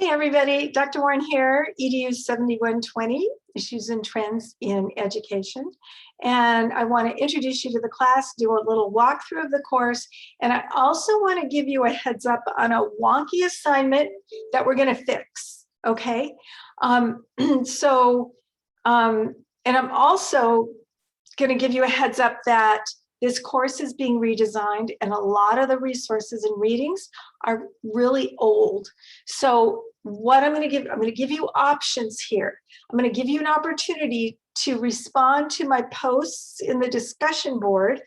Hey everybody, Dr. Warren here, EDU7120, Issues and Trends in Education. And I want to introduce you to the class, do a little walkthrough of the course, and I also want to give you a heads up on a wonky assignment that we're going to fix, okay? And I'm also going to give you a heads up that this course is being redesigned and a lot of the resources and readings are really old. So what I'm going to give you options here. I'm going to give you an opportunity to respond to my posts in the discussion board.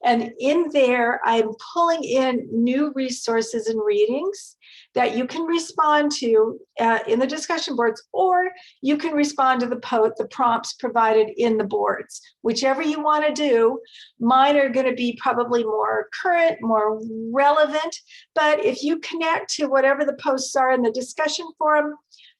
And in there, I'm pulling in new resources and readings that you can respond to in the discussion boards, or you can respond to the prompts provided in the boards. Whichever you want to do. Mine are going to be probably more current, more relevant, but if you connect to whatever the posts are in the discussion forum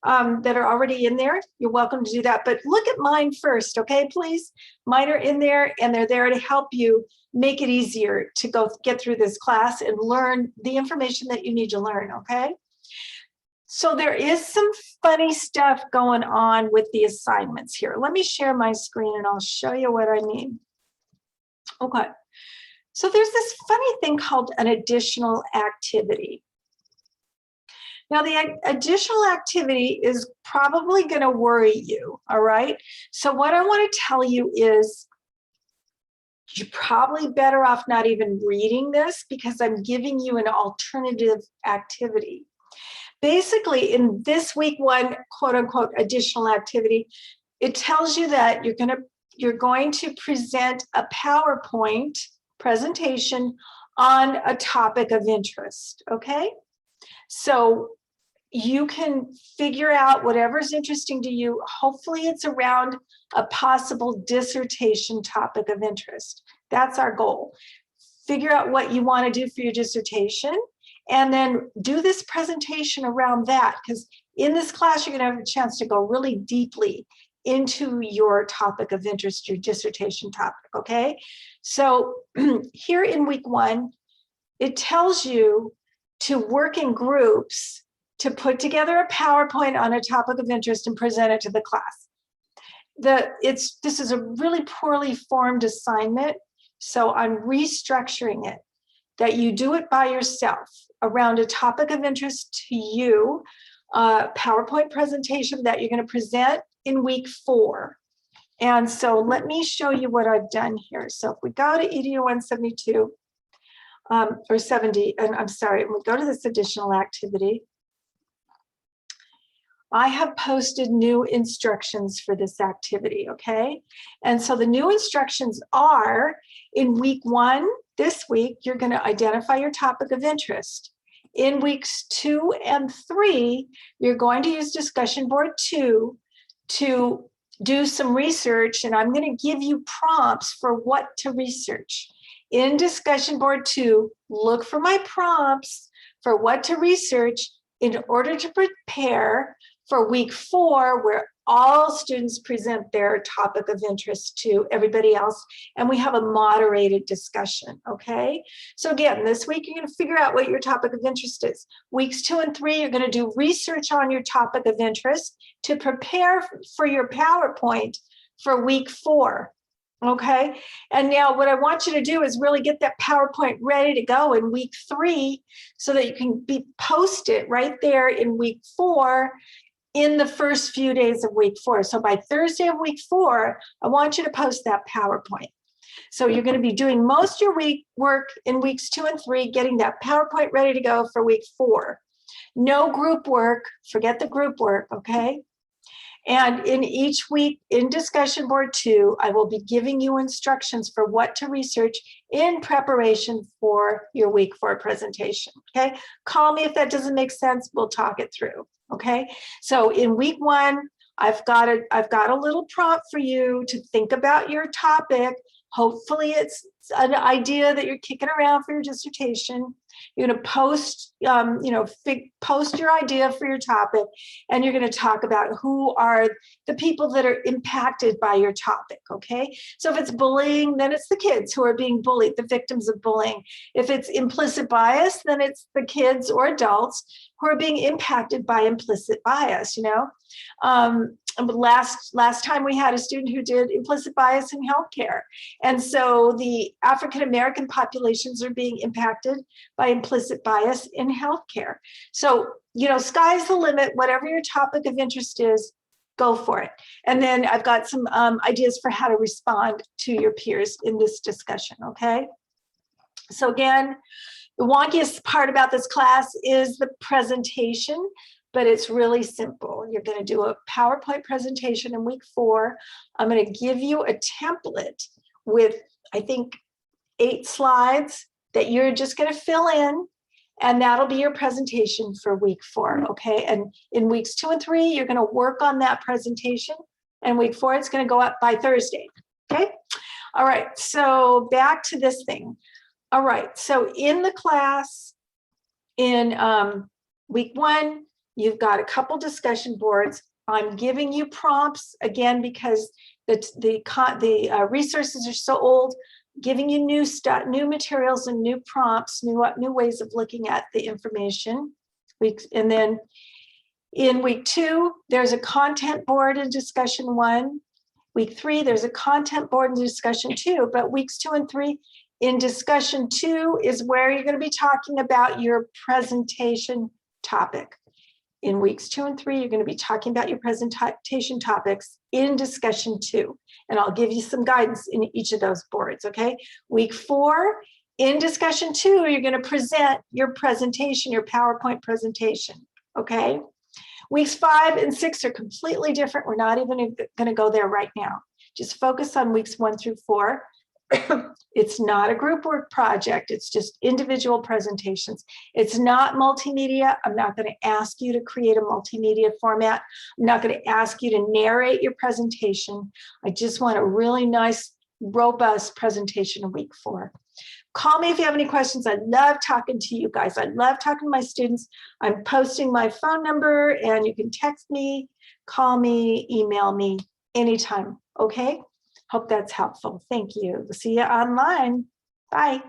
that are already in there, you're welcome to do that. But look at mine first, okay, please? Mine are in there, and they're there to help you make it easier to get through this class and learn the information that you need to learn, okay? So there is some funny stuff going on with the assignments here. Let me share my screen and I'll show you what I mean. Okay, so there's this funny thing called an additional activity. Now, the additional activity is probably going to worry you, all right? So what I want to tell you is you're probably better off not even reading this because I'm giving you an alternative activity. Basically, in this week one, quote unquote, additional activity, it tells you that you're going to present a PowerPoint presentation on a topic of interest, okay? So you can figure out whatever's interesting to you. Hopefully it's around a possible dissertation topic of interest. That's our goal. Figure out what you want to do for your dissertation and then do this presentation around that, because in this class, you're going to have a chance to go really deeply into your topic of interest, your dissertation topic, okay? So here in week one, it tells you to work in groups to put together a PowerPoint on a topic of interest and present it to the class. This is a really poorly formed assignment, so I'm restructuring it, that you do it by yourself around a topic of interest to you, PowerPoint presentation that you're going to present in week 4. And so let me show you what I've done here. So if we go to EDU172, or 70, and I'm sorry, and we go to this additional activity, I have posted new instructions for this activity, okay? And so the new instructions are, in week 1, this week, you're going to identify your topic of interest. In weeks 2 and 3, you're going to use discussion board 2 to do some research, and I'm going to give you prompts for what to research. In discussion board 2, look for my prompts for what to research in order to prepare for week 4, where all students present their topic of interest to everybody else, and we have a moderated discussion, okay? So again, this week, you're going to figure out what your topic of interest is. Weeks 2 and 3, you're going to do research on your topic of interest to prepare for your PowerPoint for week 4. Okay, and now what I want you to do is really get that PowerPoint ready to go in week 3 so that you can post it right there in week 4 in the first few days of week 4. So by Thursday of week 4, I want you to post that PowerPoint. So you're going to be doing most of your week work in weeks 2 and 3, getting that PowerPoint ready to go for week 4. No group work, forget the group work, okay? And in each week in discussion board 2, I will be giving you instructions for what to research in preparation for your week 4 presentation, okay? Call me if that doesn't make sense, we'll talk it through, okay? So in week 1, I've got a little prompt for you to think about your topic. Hopefully it's an idea that you're kicking around for your dissertation. You're going to post, post your idea for your topic, and you're going to talk about who are the people that are impacted by your topic, okay? So if it's bullying, then it's the kids who are being bullied, the victims of bullying. If it's implicit bias, then it's the kids or adults who are being impacted by implicit bias, Last time we had a student who did implicit bias in healthcare. And so the African-American populations are being impacted by implicit bias in healthcare. So, sky's the limit. Whatever your topic of interest is, go for it. And then I've got some ideas for how to respond to your peers in this discussion, okay? So again, the wonkiest part about this class is the presentation, but it's really simple. You're going to do a PowerPoint presentation in week 4. I'm going to give you a template with, I think, 8 slides that you're just going to fill in, and that'll be your presentation for week 4, okay? And in weeks 2 and 3, you're going to work on that presentation, and week 4, it's going to go up by Thursday, okay? All right, so back to this thing. All right, so in the class, in week 1, you've got a couple discussion boards. I'm giving you prompts, again, because the resources are so old, giving you new stuff, new materials and new prompts, new ways of looking at the information. And then in week 2, there's a content board in discussion 1. Week 3, there's a content board in discussion 2, but weeks 2 and 3, in discussion 2 is where you're going to be talking about your presentation topic. In weeks 2 and 3, you're going to be talking about your presentation topics in discussion 2. And I'll give you some guidance in each of those boards, okay? Week 4, in discussion 2, you're going to present your presentation, your PowerPoint presentation, okay? Weeks 5 and 6 are completely different. We're not even going to go there right now. Just focus on weeks 1 through 4. It's not a group work project. It's just individual presentations. It's not multimedia. I'm not going to ask you to create a multimedia format. I'm not going to ask you to narrate your presentation. I just want a really nice, robust presentation in week 4. Call me if you have any questions. I love talking to you guys. I love talking to my students. I'm posting my phone number, and you can text me, call me, email me anytime, okay? Hope that's helpful. Thank you. See you online. Bye.